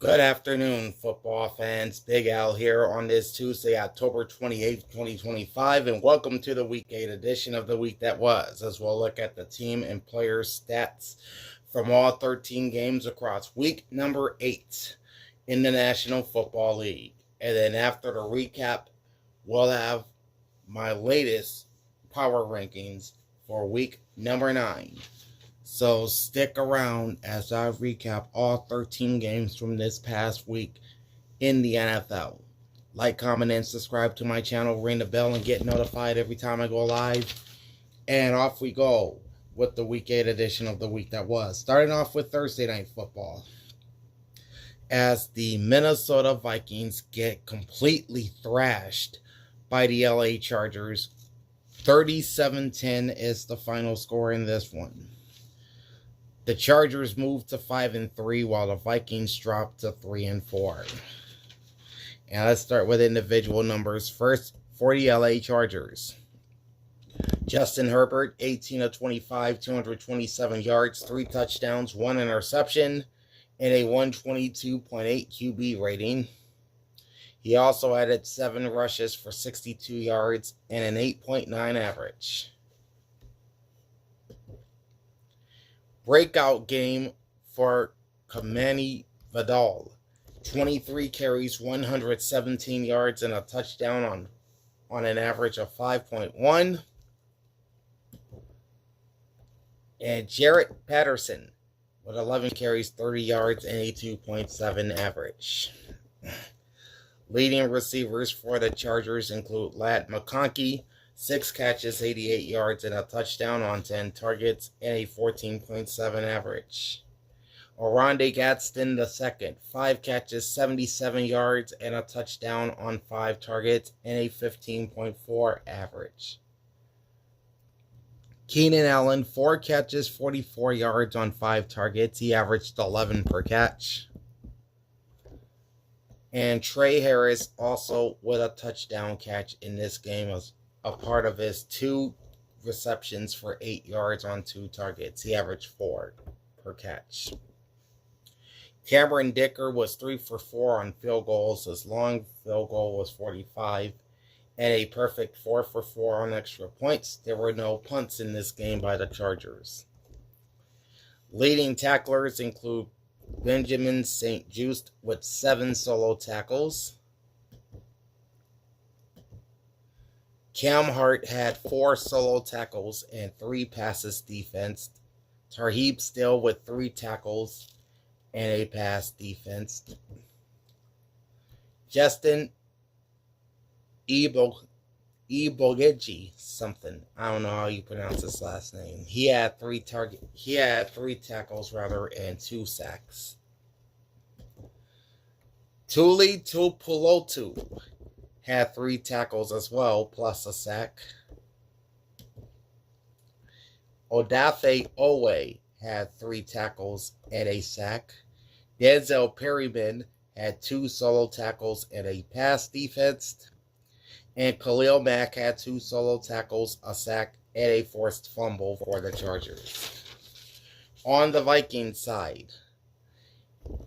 Good afternoon, football fans. Big Al here on this Tuesday, October 28th, 2025, and welcome to the Week 8 edition of the week that was, as we'll look at the team and player stats from all 13 games across week number 8 in the National Football League. And then after the recap, we'll have my latest power rankings for week number 9. So stick around as I recap all 13 games from this past week in the NFL. Like, comment, and subscribe to my channel. Ring the bell and get notified every time I go live. And off we go with the Week 8 edition of the week that was. Starting off with Thursday Night Football, as the Minnesota Vikings get completely thrashed by the LA Chargers. 37-10 is the final score in this one. The Chargers moved to 5-3 while the Vikings dropped to 3-4. And let's start with individual numbers. First, for the LA Chargers, Justin Herbert, 18 of 25, 227 yards, 3 touchdowns, 1 interception, and a 122.8 QB rating. He also added 7 rushes for 62 yards and an 8.9 average. Breakout game for Kamani Vidal. 23 carries, 117 yards, and a touchdown on an average of 5.1. And Jarrett Patterson with 11 carries, 30 yards, and a 2.7 average. Leading receivers for the Chargers include Ladd McConkey, 6 catches, 88 yards, and a touchdown on 10 targets, and a 14.7 average. Oronde Gadsden II, 5 catches, 77 yards, and a touchdown on 5 targets, and a 15.4 average. Keenan Allen, 4 catches, 44 yards on 5 targets. He averaged 11 per catch. And Trey Harris also with a touchdown catch in this game as a part of his 2 receptions for 8 yards on 2 targets. He averaged 4 per catch. Cameron Dicker was 3 for 4 on field goals. His long field goal was 45. And a perfect 4 for 4 on extra points. There were no punts in this game by the Chargers. Leading tacklers include Benjamin St-Juste with 7 solo tackles. Cam Hart had 4 solo tackles and 3 passes defensed. Tarheeb Still with 3 tackles and a pass defensed. Justin Ebogeji something. I don't know how you pronounce his last name. He had 3 tackles and 2 sacks. Tuli Tupulotu had 3 tackles as well, plus a sack. Odafe Owe had 3 tackles and a sack. Denzel Perryman had 2 solo tackles and a pass defense. And Khalil Mack had 2 solo tackles, a sack, and a forced fumble for the Chargers. On the Vikings side,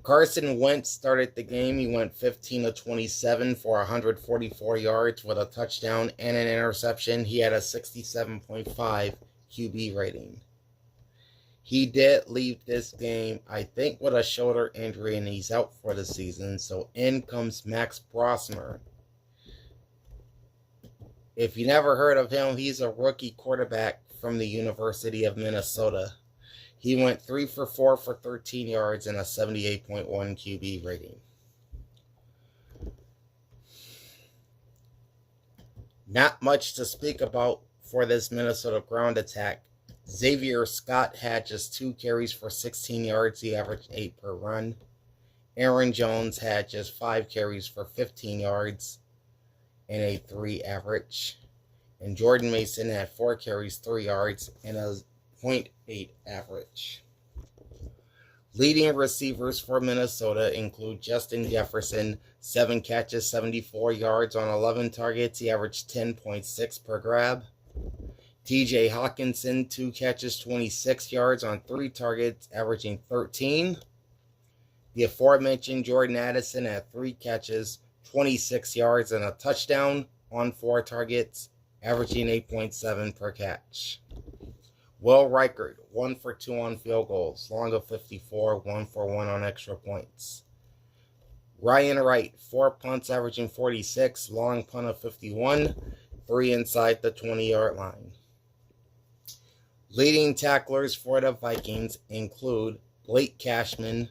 Carson Wentz started the game. He went 15 of 27 for 144 yards with a touchdown and an interception. He had a 67.5 QB rating. He did leave this game, I think, with a shoulder injury, and he's out for the season. So in comes Max Brosmer. If you never heard of him, he's a rookie quarterback from the University of Minnesota. He went 3 for 4 for 13 yards and a 78.1 QB rating. Not much to speak about for this Minnesota ground attack. Xavier Scott had just 2 carries for 16 yards. He averaged 8 per run. Aaron Jones had just 5 carries for 15 yards and a 3 average. And Jordan Mason had 4 carries, 3 yards, and a 0.8 average. Leading receivers for Minnesota include Justin Jefferson, 7 catches, 74 yards on 11 targets. He averaged 10.6 per grab. TJ Hawkinson, 2 catches, 26 yards on 3 targets, averaging 13. The aforementioned Jordan Addison had 3 catches, 26 yards, and a touchdown on 4 targets, averaging 8.7 per catch. Will Reichard, 1 for 2 on field goals, long of 54, 1 for 1 on extra points. Ryan Wright, 4 punts, averaging 46, long punt of 51, 3 inside the 20-yard line. Leading tacklers for the Vikings include Blake Cashman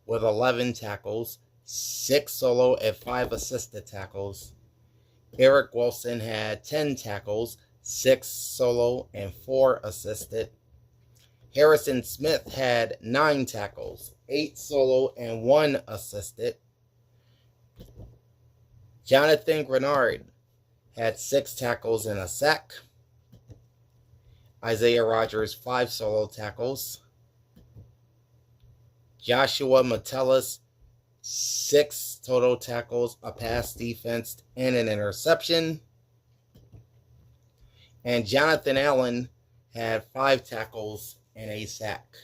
with 11 tackles, 6 solo and 5 assisted tackles. Eric Wilson had 10 tackles, 6 solo and 4 assisted. Harrison Smith had 9 tackles, 8 solo and 1 assisted. Jonathan Grenard had 6 tackles and a sack. Isaiah Rogers, 5 solo tackles. Joshua Metellus, 6 total tackles, a pass defense, and an interception. And Jonathan Allen had 5 tackles and a sack.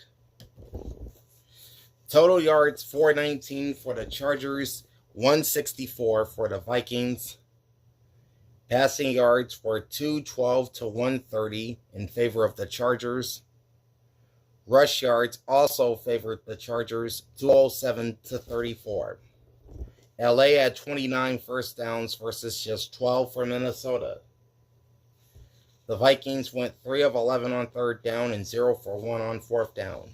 Total yards, 419 for the Chargers, 164 for the Vikings. Passing yards were 212 to 130 in favor of the Chargers. Rush yards also favored the Chargers, 207 to 34. LA had 29 first downs versus just 12 for Minnesota. The Vikings went 3 of 11 on third down and 0 for 1 on fourth down,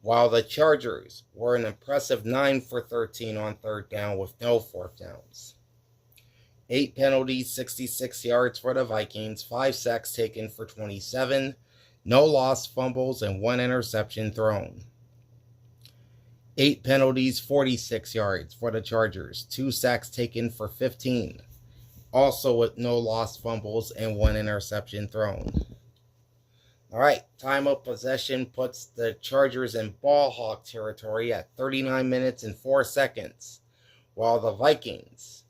while the Chargers were an impressive 9 for 13 on third down with no fourth downs. 8 penalties, 66 yards for the Vikings, 5 sacks taken for 27, no lost fumbles, and 1 interception thrown. 8 penalties, 46 yards for the Chargers, 2 sacks taken for 15, also with no lost fumbles and 1 interception thrown. All right, time of possession puts the Chargers in ball hawk territory at 39 minutes and 4 seconds, while the Vikings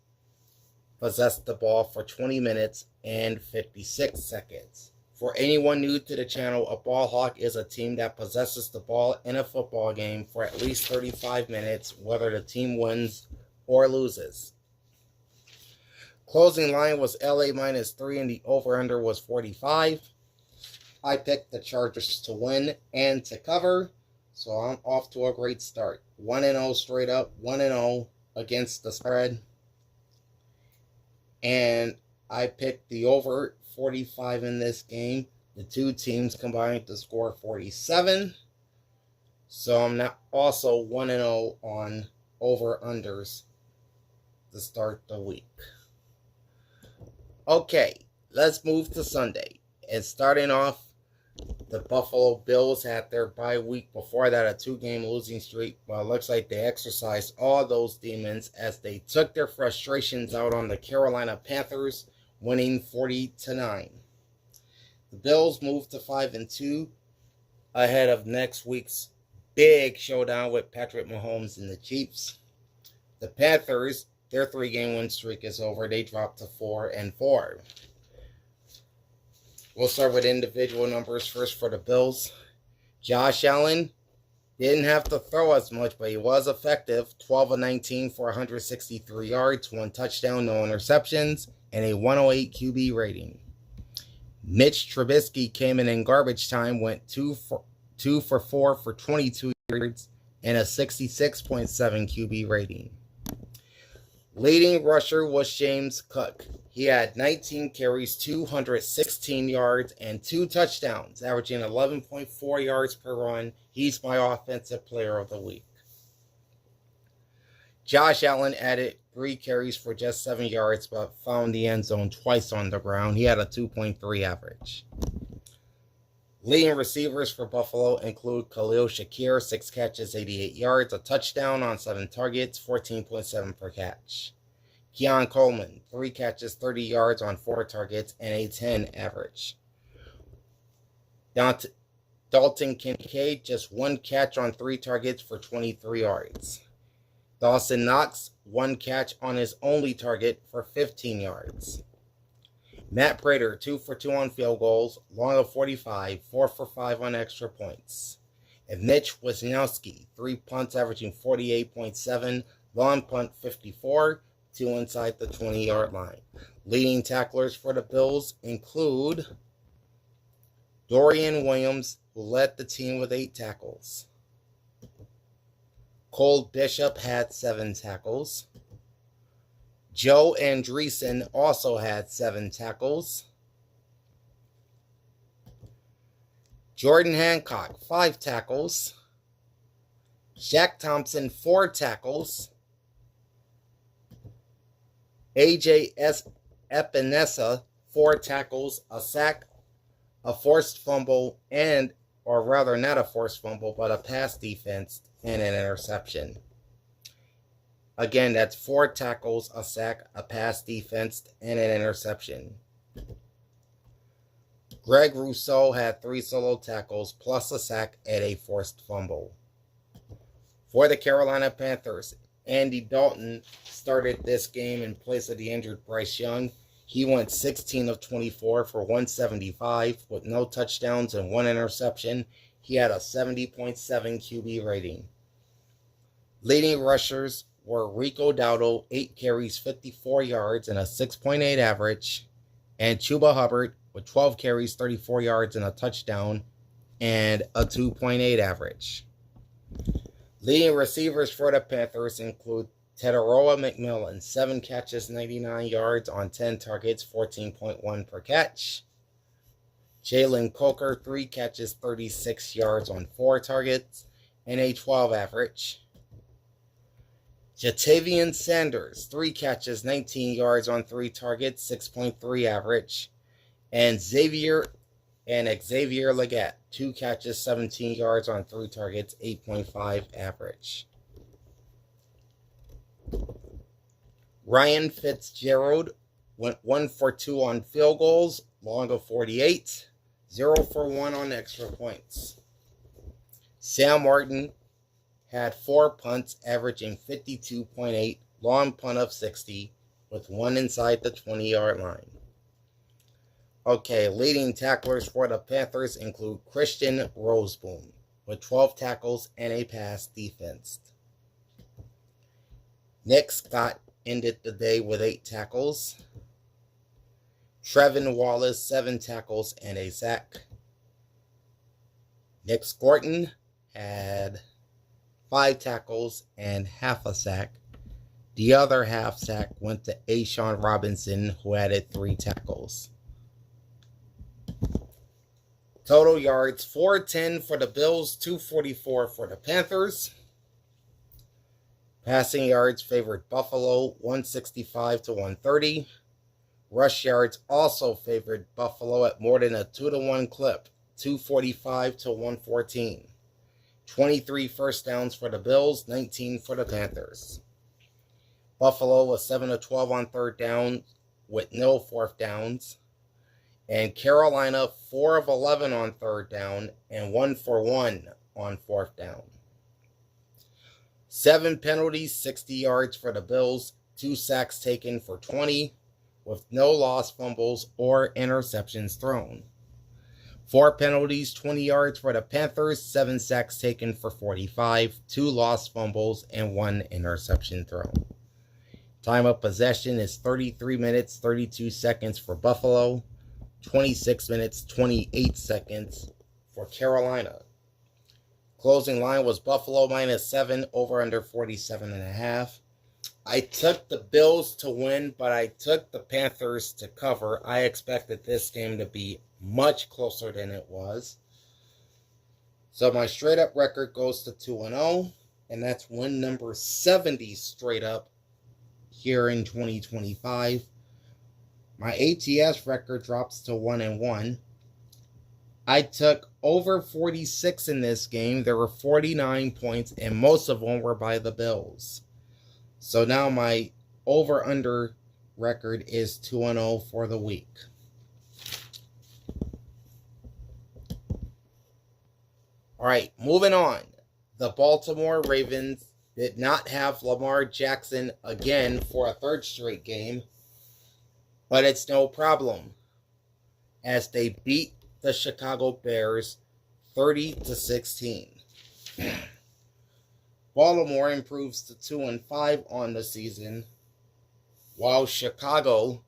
possessed the ball for 20 minutes and 56 seconds. For anyone new to the channel, a ball hawk is a team that possesses the ball in a football game for at least 35 minutes, whether the team wins or loses. Closing line was LA -3 and the over-under was 45. I picked the Chargers to win and to cover, so I'm off to a great start. 1-0 straight up, 1-0 against the spread. And I picked the over 45 in this game. The two teams combined to score 47. So I'm now also 1-0 on over-unders to start the week. Okay, let's move to Sunday. And starting off, the Buffalo Bills had their bye week. Before that, a 2-game losing streak. Well, it looks like they exercised all those demons as they took their frustrations out on the Carolina Panthers, winning 40-9. The Bills moved to 5-2 ahead of next week's big showdown with Patrick Mahomes and the Chiefs. The Panthers, their 3-game win streak is over. They dropped to 4-4. We'll start with individual numbers first for the Bills. Josh Allen didn't have to throw as much, but he was effective. 12 of 19 for 163 yards, 1 touchdown, no interceptions, and a 108 QB rating. Mitch Trubisky came in garbage time, went 2 for 4 for 22 yards, and a 66.7 QB rating. Leading rusher was James Cook. He had 19 carries, 216 yards, and 2 touchdowns, averaging 11.4 yards per run. He's my offensive player of the week. Josh Allen added 3 carries for just 7 yards, but found the end zone twice on the ground. He had a 2.3 average. Leading receivers for Buffalo include Khalil Shakir, 6 catches, 88 yards, a touchdown on 7 targets, 14.7 per catch. Keon Coleman, 3 catches, 30 yards on 4 targets, and a 10 average. Dalton Kincaid, just 1 catch on 3 targets for 23 yards. Dawson Knox, 1 catch on his only target for 15 yards. Matt Prater, 2 for 2 on field goals, long of 45, 4 for 5 on extra points. And Mitch Wisniewski, 3 punts averaging 48.7, long punt 54, 2 inside the 20-yard line. Leading tacklers for the Bills include Dorian Williams, who led the team with 8 tackles. Cole Bishop had 7 tackles. Joe Andreessen also had 7 tackles. Jordan Hancock, 5 tackles. Shaq Thompson, 4 tackles. AJ Epinesa, 4 tackles, a sack, a forced fumble, or rather not a forced fumble, but a pass defense and an interception. Again, that's 4 tackles, a sack, a pass defense, and an interception. Greg Rousseau had 3 solo tackles, plus a sack and a forced fumble. For the Carolina Panthers, Andy Dalton started this game in place of the injured Bryce Young. He went 16 of 24 for 175 with no touchdowns and 1 interception. He had a 70.7 QB rating. Leading rushers were Rico Dowdle, 8 carries, 54 yards, and a 6.8 average, and Chuba Hubbard with 12 carries, 34 yards, and a touchdown, and a 2.8 average. Leading receivers for the Panthers include Teteroa McMillan, 7 catches, 99 yards on 10 targets, 14.1 per catch. Jalen Coker, 3 catches, 36 yards on 4 targets, and a 12 average. Jatavian Sanders, 3 catches, 19 yards on 3 targets, 6.3 average. And Xavier Legette, 2 catches, 17 yards on 3 targets, 8.5 average. Ryan Fitzgerald went 1 for 2 on field goals, long of 48, 0 for 1 on extra points. Sam Martin had 4 punts, averaging 52.8, long punt of 60, with 1 inside the 20-yard line. Okay, leading tacklers for the Panthers include Christian Roseboom, with 12 tackles and a pass defense. Nick Scott ended the day with 8 tackles. Trevin Wallace, 7 tackles and a sack. Nick Scorton had 5 tackles and half a sack. The other half sack went to A'Shawn Robinson, who added 3 tackles. Total yards, 410 for the Bills, 244 for the Panthers. Passing yards favored Buffalo, 165 to 130. Rush yards also favored Buffalo at more than a 2-to-1 clip, 245 to 114. 23 first downs for the Bills, 19 for the Panthers. Buffalo was 7 of 12 on third down with no fourth downs. And Carolina, 4 of 11 on third down and 1 for 1 on fourth down. 7 penalties, 60 yards for the Bills, 2 sacks taken for 20, with no lost fumbles or interceptions thrown. 4 penalties, 20 yards for the Panthers, 7 sacks taken for 45, 2 lost fumbles, and 1 interception thrown. Time of possession is 33 minutes, 32 seconds for Buffalo, 26 minutes, 28 seconds for Carolina. Closing line was Buffalo -7, over under 47.5. I took the Bills to win, but I took the Panthers to cover. I expected this game to be much closer than it was. So my straight up record goes to 2-0, and that's win number 70 straight up here in 2025. My ATS record drops to 1-1. I took over 46 in this game. There were 49 points, and most of them were by the Bills. So now my over-under record is 2-0 for the week. All right, moving on. The Baltimore Ravens did not have Lamar Jackson again for a third straight game, but it's no problem, as they beat the Chicago Bears 30-16. Baltimore improves to 2-5 on the season, while Chicago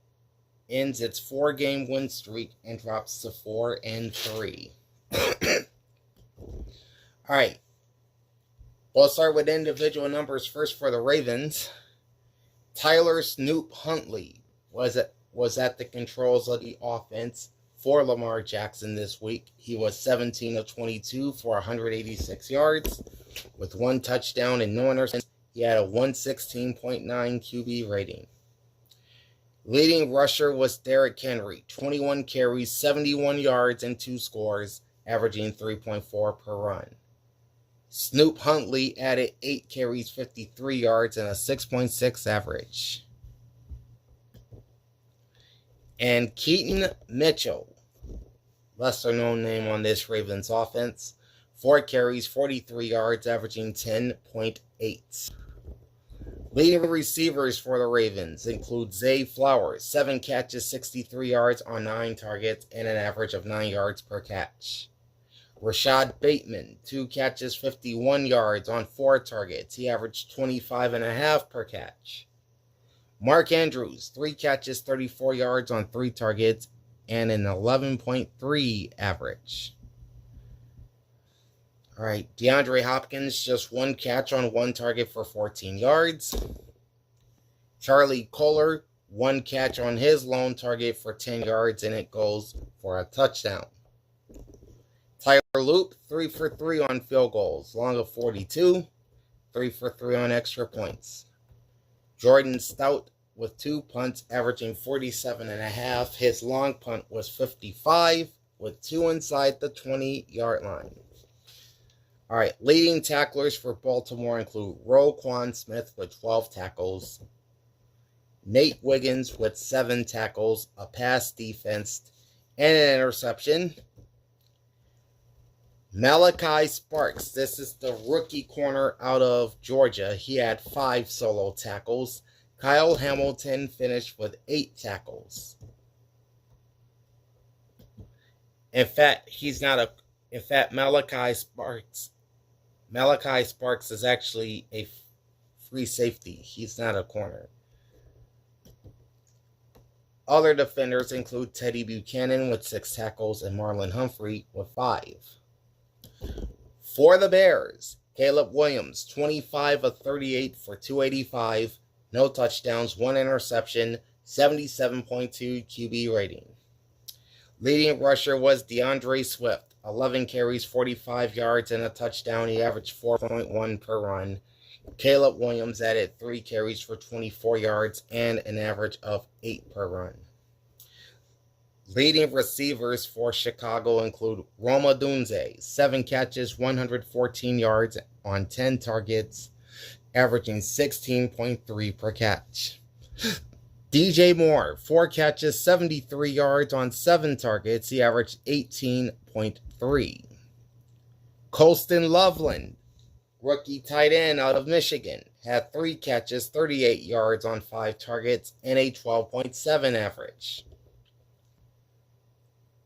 ends its 4-game win streak and drops to 4-3. All right. We'll start with individual numbers first for the Ravens. Tyler Snoop Huntley was at the controls of the offense for Lamar Jackson this week. He was 17 of 22 for 186 yards with 1 touchdown and no interceptions. He had a 116.9 QB rating. Leading rusher was Derrick Henry, 21 carries, 71 yards, and 2 scores, averaging 3.4 per run. Snoop Huntley added 8 carries, 53 yards, and a 6.6 average. And Keaton Mitchell, lesser known name on this Ravens offense, 4 carries, 43 yards, averaging 10.8. Leading receivers for the Ravens include Zay Flowers, 7 catches, 63 yards on 9 targets, and an average of 9 yards per catch. Rashad Bateman, 2 catches, 51 yards on 4 targets. He averaged 25.5 per catch. Mark Andrews, 3 catches, 34 yards on 3 targets, and an 11.3 average. All right, DeAndre Hopkins, just 1 catch on 1 target for 14 yards. Charlie Kolar, 1 catch on his lone target for 10 yards, and it goes for a touchdown. Tyler Loop, 3 for 3 on field goals, long of 42, 3 for 3 on extra points. Jordan Stout with 2 punts, averaging 47.5. His long punt was 55, with 2 inside the 20-yard line. All right, leading tacklers for Baltimore include Roquan Smith with 12 tackles, Nate Wiggins with 7 tackles, a pass defense, and an interception. Malachi Sparks, this is the rookie corner out of Georgia. He had 5 solo tackles. Kyle Hamilton finished with 8 tackles. In fact, Malachi Sparks is actually a free safety. He's not a corner. Other defenders include Teddy Buchanan with 6 tackles and Marlon Humphrey with 5. For the Bears, Caleb Williams, 25 of 38 for 285, no touchdowns, 1 interception, 77.2 QB rating. Leading rusher was DeAndre Swift, 11 carries, 45 yards, and a touchdown. He averaged 4.1 per run. Caleb Williams added 3 carries for 24 yards and an average of 8 per run. Leading receivers for Chicago include Rome Odunze, 7 catches, 114 yards on 10 targets, averaging 16.3 per catch. DJ Moore, 4 catches, 73 yards on 7 targets. He averaged 18.3. Colston Loveland, rookie tight end out of Michigan, had 3 catches, 38 yards on 5 targets, and a 12.7 average.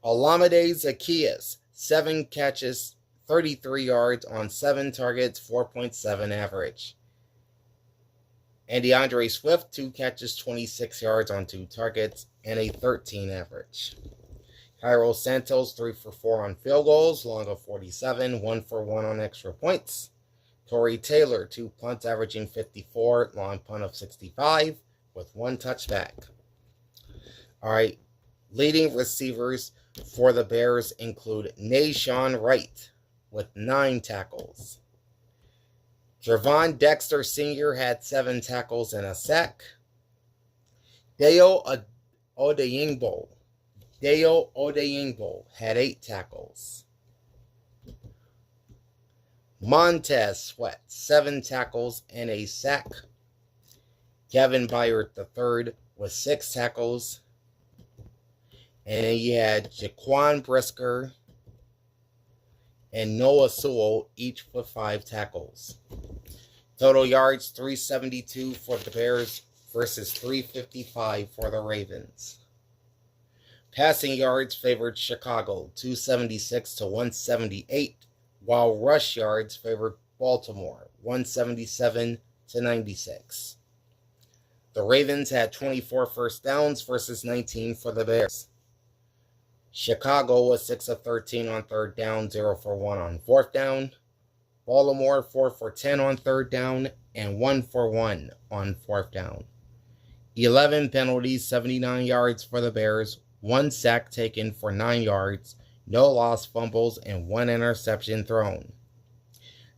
Olamide Zaccheaus, 7 catches, 33 yards on 7 targets, 4.7 average. And DeAndre Swift, 2 catches, 26 yards on 2 targets, and a 13 average. Cairo Santos, 3 for 4 on field goals, long of 47, 1 for 1 on extra points. Torrey Taylor, 2 punts, averaging 54, long punt of 65, with 1 touchback. All right, leading receivers for the Bears include Nahshon Wright with 9 tackles. Gervon Dexter Sr. had 7 tackles and a sack. Dayo Odeyingbo had 8 tackles. Montez Sweat, 7 tackles and a sack. Kevin Byard III with 6 tackles. And you had Jaquan Brisker and Noah Sewell, each with 5 tackles. Total yards, 372 for the Bears versus 355 for the Ravens. Passing yards favored Chicago, 276 to 178. while rush yards favored Baltimore, 177 to 96. The Ravens had 24 first downs versus 19 for the Bears. Chicago was 6 of 13 on third down, 0 for 1 on fourth down. Baltimore 4 for 10 on third down and 1 for 1 on fourth down. 11 penalties, 79 yards for the Bears, 1 sack taken for 9 yards, no lost fumbles, and 1 interception thrown.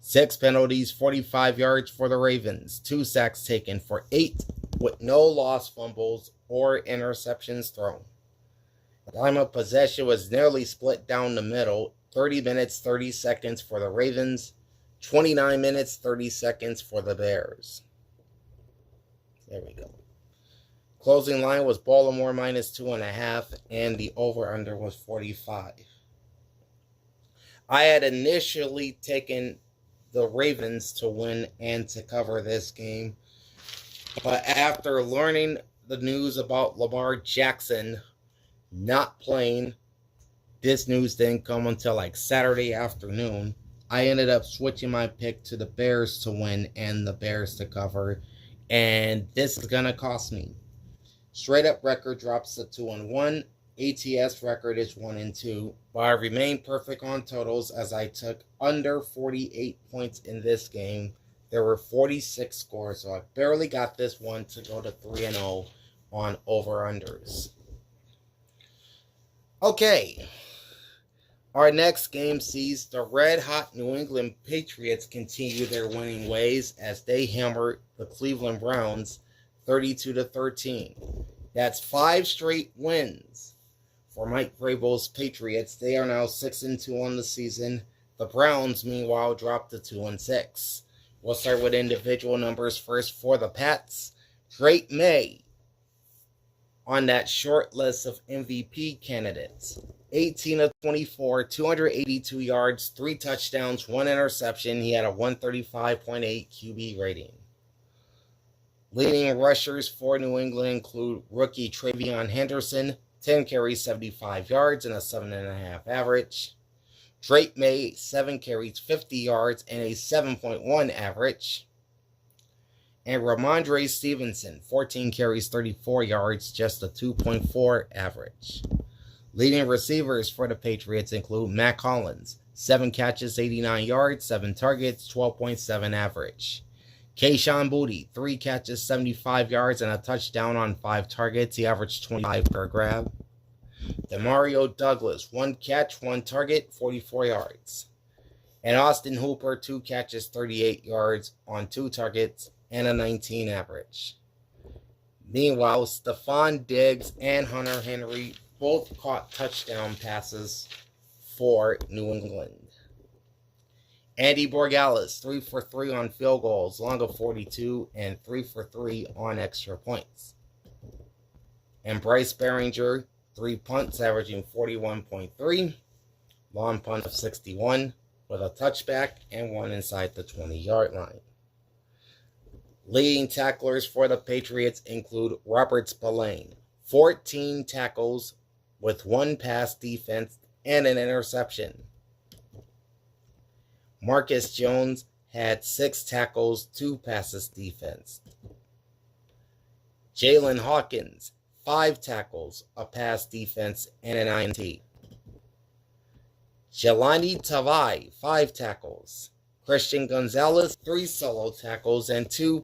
6 penalties, 45 yards for the Ravens, 2 sacks taken for 8, with no lost fumbles or interceptions thrown. The time of possession was nearly split down the middle, 30 minutes, 30 seconds for the Ravens, 29 minutes, 30 seconds for the Bears. There we go. Closing line was Baltimore minus 2.5, and the over-under was 45. I had initially taken the Ravens to win and to cover this game, but after learning the news about Lamar Jackson not playing, this news didn't come until like Saturday afternoon. I ended up switching my pick to the Bears to win and the Bears to cover, and this is going to cost me. Straight up record drops to 2-1. ATS record is 1-2. But I remained perfect on totals as I took under 48 points in this game. There were 46 scores, so I barely got this one to go to 3-0 on over-unders. Okay. Our next game sees the red-hot New England Patriots continue their winning ways as they hammer the Cleveland Browns 32-13. That's 5 straight wins for Mike Vrabel's Patriots. They are now 6-2 on the season. The Browns, meanwhile, dropped to 2-6. We'll start with individual numbers first for the Pats. Drake May on that short list of MVP candidates. 18 of 24, 282 yards, 3 touchdowns, 1 interception. He had a 135.8 QB rating. Leading rushers for New England include rookie Travion Henderson, 10 carries, 75 yards, and a 7.5 average. Drake May, 7 carries, 50 yards, and a 7.1 average. And Ramondre Stevenson, 14 carries, 34 yards, just a 2.4 average. Leading receivers for the Patriots include Matt Collins, 7 catches, 89 yards, 7 targets, 12.7 average. Kayshon Boutte, 3 catches, 75 yards, and a touchdown on 5 targets. He averaged 25 per grab. Demario Douglas, 1 catch, 1 target, 44 yards. And Austin Hooper, 2 catches, 38 yards on 2 targets, and a 19 average. Meanwhile, Stephon Diggs and Hunter Henry both caught touchdown passes for New England. Andy Borregales, 3 for 3 on field goals, long of 42, and 3 for 3 on extra points. And Bryce Behringer, 3 punts, averaging 41.3, long punt of 61, with a touchback and 1 inside the 20-yard line. Leading tacklers for the Patriots include Robert Spillane, 14 tackles with 1 pass defense and an interception. Marcus Jones had 6 tackles, 2 passes defense. Jalen Hawkins, 5 tackles, a pass defense, and an INT. Jelani Tavai, 5 tackles. Christian Gonzalez, 3 solo tackles and 2